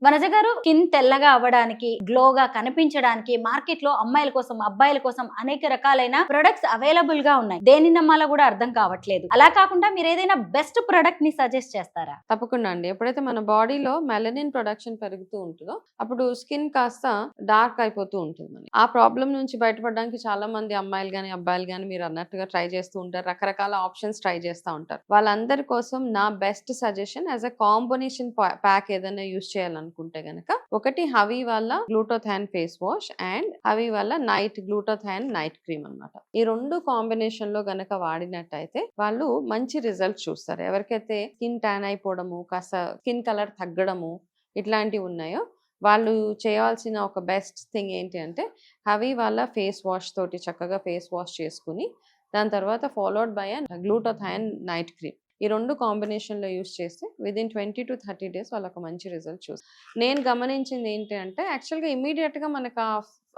వనజ గారు, స్కిన్ తెల్లగా అవ్వడానికి, గ్లోగా కనిపించడానికి మార్కెట్ లో అమ్మాయిల కోసం, అబ్బాయిల కోసం అనేక రకాలైన ప్రొడక్ట్స్ అవైలబుల్ గా ఉన్నాయి. దేని నమ్మాలో కూడా అర్థం కావట్లేదు. అలా కాకుండా మీరు ఏదైనా బెస్ట్ ప్రొడక్ట్ ని సజెస్ట్ చేస్తారా? తప్పకుండా అండి. ఎప్పుడైతే మన బాడీలో మెలనిన్ ప్రొడక్షన్ పెరుగుతూ ఉంటుందో అప్పుడు స్కిన్ కాస్త డార్క్ అయిపోతూ ఉంటుంది మనకి. ఆ ప్రాబ్లం నుంచి బయటపడడానికి చాలా మంది అమ్మాయిలు గాని, అబ్బాయిలు గాని మీరు అన్నట్టుగా ట్రై చేస్తూ ఉంటారు. రకరకాల ఆప్షన్స్ ట్రై చేస్తూ ఉంటారు. వాళ్ళందరి కోసం నా best suggestion as a combination pack ఏదైనా యూస్ చేయాలనుకుంటే గనక, ఒకటి హవీ వాళ్ళ గ్లూటోథాన్ ఫేస్ వాష్ అండ్ హవీ వాళ్ళ నైట్ గ్లూటోథాన్ నైట్ క్రీమ్ అన్నమాట. ఈ రెండు కాంబినేషన్ లో గనక వాడినట్టయితే వాళ్ళు మంచి రిజల్ట్ చూస్తారు. ఎవరికైతే స్కిన్ ట్యాన్ అయిపోవడము, కాస్త స్కిన్ కలర్ తగ్గడము ఇట్లాంటివి ఉన్నాయో వాళ్ళు చేయాల్సిన ఒక బెస్ట్ థింగ్ ఏంటి అంటే, హవీ వాళ్ళ ఫేస్ వాష్ తోటి చక్కగా ఫేస్ వాష్ చేసుకుని దాని తర్వాత ఫాలోడ్ బై గ్లూటోథాన్ నైట్ క్రీమ్. ఈ రెండు కాంబినేషన్లో యూస్ చేస్తే విదిన్ 20 to 30 days వాళ్ళకు మంచి రిజల్ట్ చూస్తారు. నేను గమనించింది ఏంటి అంటే, యాక్చువల్గా ఇమీడియట్గా మనకు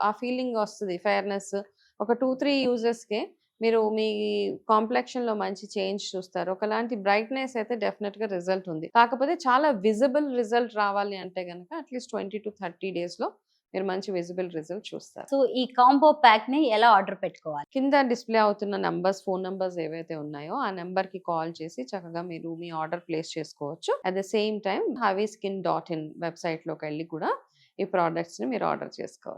ఆ ఫీలింగ్ వస్తుంది, ఫెయిర్నెస్. ఒక 2-3 యూజెస్కే మీరు మీ కాంప్లెక్షన్లో మంచి చేంజ్ చూస్తారు. ఒకలాంటి బ్రైట్నెస్ అయితే డెఫినెట్గా రిజల్ట్ ఉంది. కాకపోతే చాలా విజిబుల్ రిజల్ట్ రావాలి అంటే కనుక అట్లీస్ట్ 20 to 30 daysలో మీరు మంచి విజిబుల్ రిజల్ట్ చూస్తారు. సో ఈ కాంబో ప్యాక్ ని ఎలా ఆర్డర్ పెట్టుకోవాలి? కింద డిస్ప్లే అవుతున్న నంబర్స్, ఫోన్ నంబర్స్ ఏవైతే ఉన్నాయో ఆ నెంబర్ కి కాల్ చేసి చక్కగా మీరు మీ ఆర్డర్ ప్లేస్ చేసుకోవచ్చు. At the same time HaviSkin.in website లోకి వెళ్ళి కూడా ఈ ప్రోడక్ట్స్ ని మీరు ఆర్డర్ చేసుకోవచ్చు.